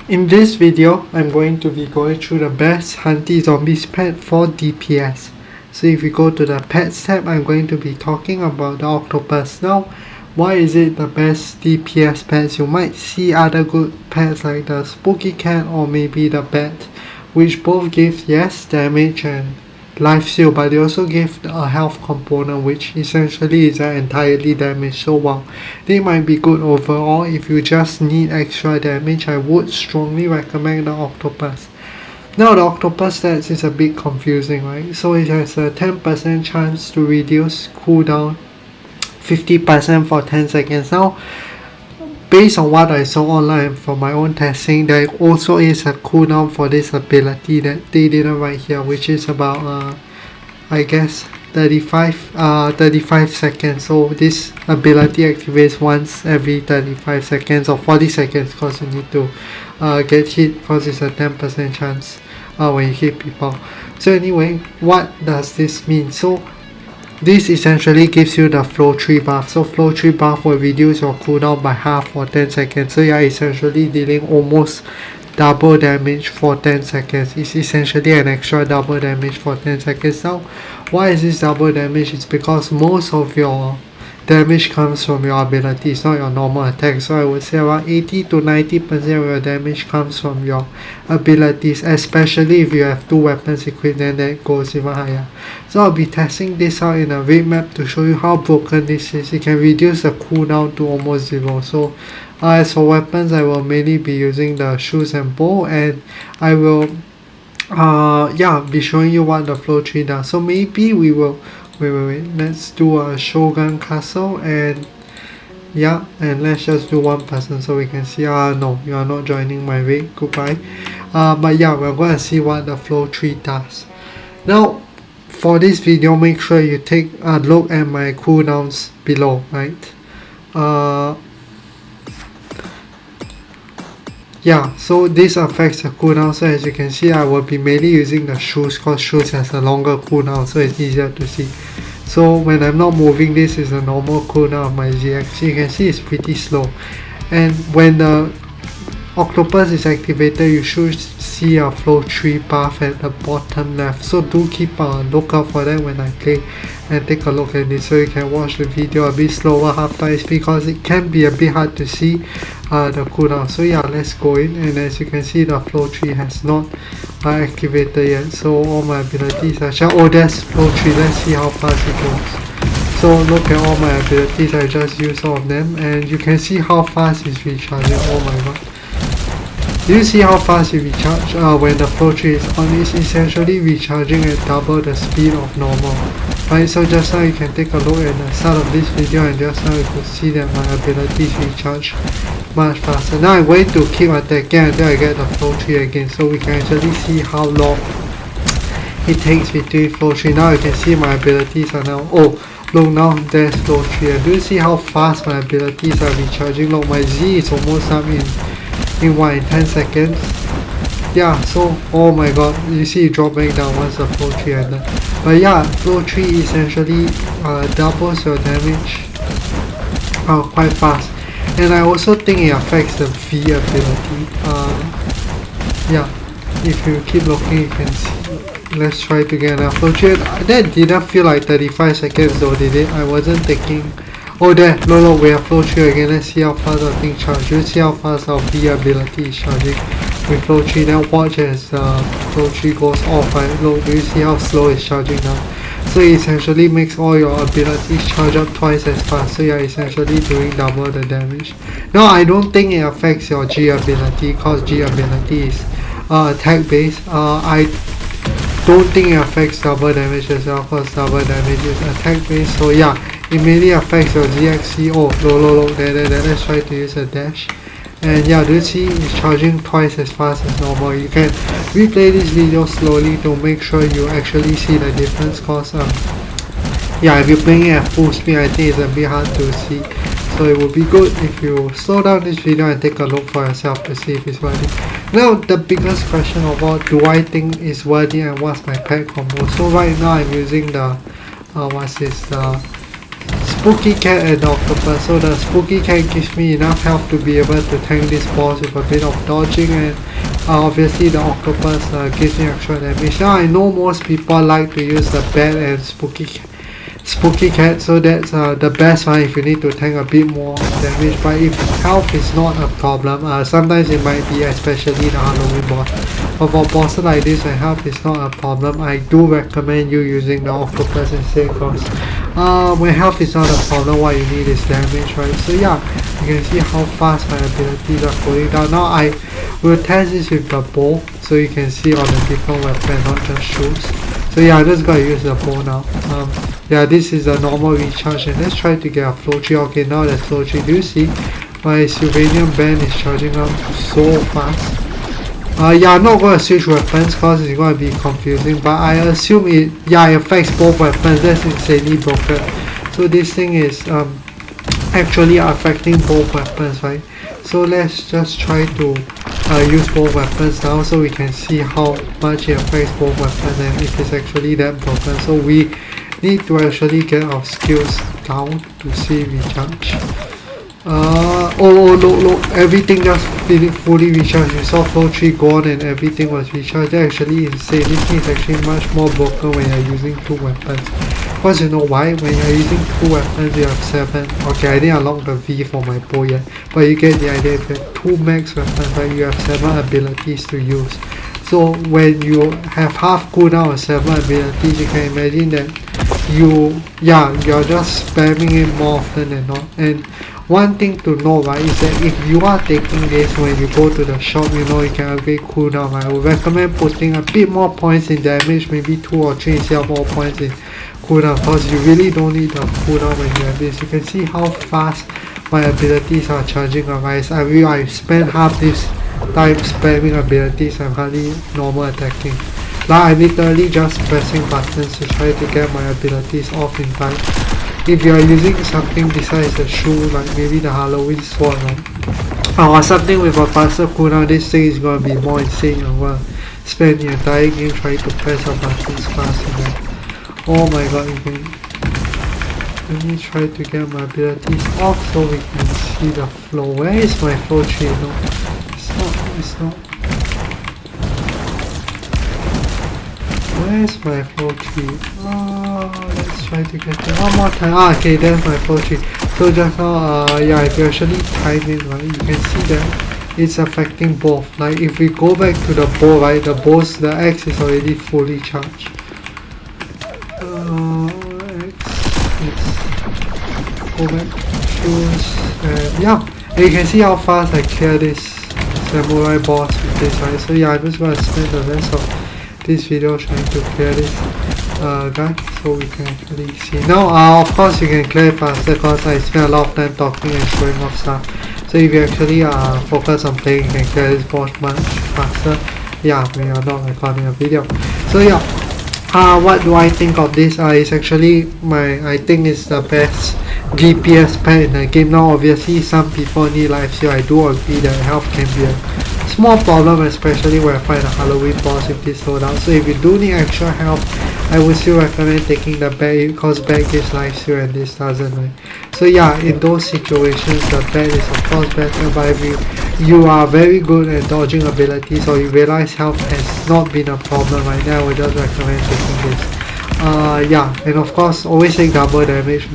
In this video, I'm going to be going through the best Hunty Zombies pet for DPS. So if we go to the pets tab, I'm going to be talking about the octopus. Now, why is it the best DPS pets? You might see other good pets like the spooky cat or maybe the bat, which both give yes damage and life steal, but they also give a health component, which essentially is entirely damage. So while they might be good overall, if you just need extra damage, I would strongly recommend the octopus. Now the octopus stats is a bit confusing, right? So it has a 10% chance to reduce cooldown, 50% for 10 seconds. Now based on what I saw online from my own testing, there also is a cooldown for this ability that they didn't write here, which is about I guess 35 seconds. So this ability activates once every 35 seconds or 40 seconds, because you need to get hit, because it's a 10% chance when you hit people. So anyway, what does this mean? So this essentially gives you the flow 3 buff. So flow 3 buff will reduce your cooldown by half for 10 seconds. So you're essentially dealing almost double damage for 10 seconds. It's essentially an extra double damage for 10 seconds. Now, why is this double damage? It's because most of your damage comes from your abilities, not your normal attack. So I would say around 80 to 90% of your damage comes from your abilities, especially if you have 2 weapons equipped, then that goes even higher. So I'll be testing this out in a raid map to show you how broken this is. It can reduce the cooldown to almost 0. So as for weapons, I will mainly be using the shoes and bow, and I will be showing you what the flow 3 does. So maybe we will wait, let's do a shogun castle, and let's just do one person so we can see. No, you are not joining my raid, goodbye. But yeah, we're going to see what the flow 3 does. Now for this video, make sure you take a look at my cooldowns below, right? So this affects the cooldown. So as you can see, I will be mainly using the shoes, because shoes has a longer cooldown, so it's easier to see. So when I'm not moving, this is the normal cooldown of my ZX. So you can see it's pretty slow, and when the octopus is activated, you should see a flow 3 buff at the bottom left. So do keep a lookout for that when I play, and take a look at this so you can watch the video a bit slower half-times, because it can be a bit hard to see the cooldown. So yeah, let's go in, and as you can see, the flow 3 has not activated yet. So all my abilities are there's flow 3. Let's see how fast it goes. So look at all my abilities, I just used all of them, and you can see how fast it's recharging. Oh my god. Do you see how fast it recharges when the flow 3 is on? It's essentially recharging at double the speed of normal. Right, so just now you can take a look at the start of this video, and just now you could see that my abilities recharge much faster. Now I'm going to keep attacking until I get the flow 3 again, so we can actually see how long it takes between flow 3. Now you can see my abilities are now, look, now there's flow 3, and do you see how fast my abilities are recharging? Look, my Z is almost up in 10 seconds. So oh my god, you see it drop back down once the flow 3 ended. But yeah, flow 3 essentially doubles your damage quite fast, and I also think it affects the V ability. If you keep looking, you can see. Let's try to get a flow 3. That didn't feel like 35 seconds though, did it? I wasn't taking. There, no, we have flow 3 again. Let's see how fast our thing charges. You see how fast our V ability is charging with flow 3. Then watch as flow 3 goes off, right? Look, do you see how slow it's charging now? So it essentially makes all your abilities charge up twice as fast, so you're essentially doing double the damage. Now I don't think it affects your G ability, because G ability is attack based. I don't think it affects double damage as well, because double damage is attack based. So yeah, it mainly affects your ZXC. Look, there, let's try to use a dash. And yeah, do you see it's charging twice as fast as normal? You can replay this video slowly to make sure you actually see the difference, because if you're playing it at full speed, I think it's a bit hard to see. So it would be good if you slow down this video and take a look for yourself to see if it's worthy. Now the biggest question of all, do I think it's worthy, and what's my pet combo? So right now I'm using the spooky cat and the octopus. So the spooky cat gives me enough health to be able to tank this boss with a bit of dodging, and obviously the octopus gives me extra damage. Now I know most people like to use the bat and spooky cat, so that's the best one if you need to tank a bit more damage. But if health is not a problem, sometimes it might be, especially the Halloween boss. But for bosses like this when health is not a problem, I do recommend you using the octopus instead, because when health is not a problem, what you need is damage, right? So yeah, you can see how fast my abilities are going down. Now I will test this with the bow, so you can see on the different weapon, not just shoes. So yeah, I'm just gonna use the bow now. Yeah, this is a normal recharge, and let's try to get a flow tree. Okay, now there's flow tree. Do you see my Sylvanian band is charging up so fast? Yeah, I'm not going to switch weapons because it's going to be confusing, but I assume it affects both weapons. That's insanely broken. So this thing is actually affecting both weapons, right? So let's just try to use both weapons now, so we can see how much it affects both weapons and if it's actually that broken. So we need to actually get our skills down to see recharge. Oh look, everything just fully recharged. You saw flow 3 gone and everything was recharged. That's actually insane. This thing is actually much more broken when you're using 2 weapons. Because you know why? When you're using 2 weapons you have 7. Okay, I didn't unlock the V for my bow yet, but you get the idea. If you have 2 max weapons, right, you have 7 abilities to use. So when you have half cooldown of 7 abilities, you can imagine that you're just spamming it more often than not. And one thing to know, right, is that if you are taking this when you go to the shop, you know you can upgrade cooldown. I would recommend putting a bit more points in damage, maybe 2 or 3 instead of more points in cooldown, because you really don't need the cooldown when you have this. You can see how fast my abilities are charging up. I spent half this time spamming abilities and hardly normal attacking. Like I'm literally just pressing buttons to try to get my abilities off in time. If you are using something besides the shoe, like maybe the Halloween sword, right, or something with a faster cooldown, this thing is going to be more insane. I'm going to spend the entire game trying to press the buttons fast enough. Oh my god, let me try to get my abilities off so we can see the flow. Where is my flow tree? No, it's not. Where's my flow tree? Let's try to get it one more time. Okay, there's my flow tree. So just now, if you actually time it, right, you can see that it's affecting both. Like if we go back to the bow, right, the X is already fully charged. Go back, choose, and and you can see how fast I clear this samurai boss with this, right? So yeah, I'm just gonna spend the rest of this video trying to clear this guy so we can actually see. Now of course you can clear it faster because I spent a lot of time talking and showing off stuff. So if you actually focus on playing, you can clear this boss much faster. Yeah, we are not recording a video. So yeah, what do I think of this? It's actually I think it's the best DPS Pet in the game. Now obviously some people need life steal. I do agree that health can be a small problem, especially when I find a Halloween boss with this loadout. So if you do need extra health, I would still recommend taking the bag, because bag gives life steal and this doesn't, right? So yeah, in those situations the bag is of course better, but if you are very good at dodging abilities or you realize health has not been a problem right now, I would just recommend taking this. And of course always take double damage.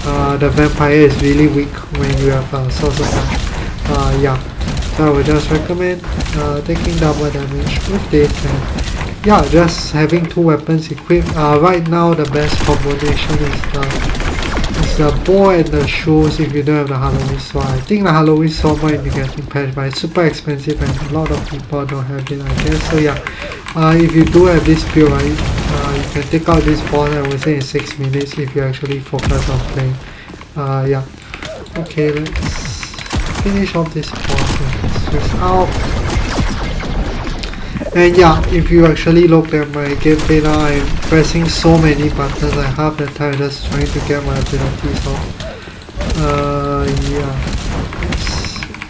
The vampire is really weak when you have a source of health. So I would just recommend taking double damage with this, and just having 2 weapons equipped. Right now the best combination is the bow and the shoes if you don't have the Halloween sword. I think the Halloween sword might be getting patched, but it's super expensive and a lot of people don't have it, I guess. So if you do have this build, right, you can take out this boss, I would say in 6 minutes if you actually focus on playing. Okay, let's finish off this boss and switch out. And if you actually look at my gameplay now, I'm pressing so many buttons, like half the time just trying to get my abilities off.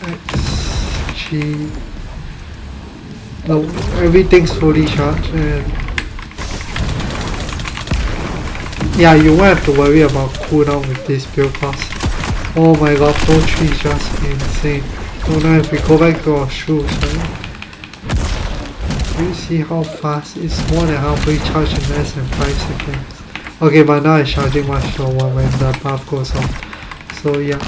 X, G. No, everything's fully charged, and Yeah, you won't have to worry about cooldown with this build class. Oh my god, 4-3 is just insane. So now if we go back to our shoes, right? Do you see how fast? It's more than halfway charged in less than 5 seconds. Okay, but now it's charging much slower when the buff goes on. So yeah.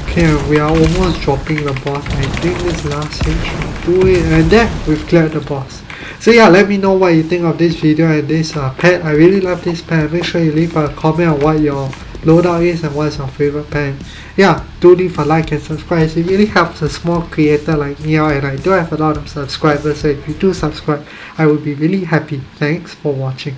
Okay, we are almost dropping the boss. I think this last hit should do it, and then we've cleared the boss. So yeah, let me know what you think of this video and this pet. I really love this pet. Make sure you leave a comment on what your loadout is and what's your favorite pet. Yeah, do leave a like and subscribe. It really helps a small creator like me out, and I do have a lot of subscribers, so if you do subscribe, I would be really happy. Thanks for watching.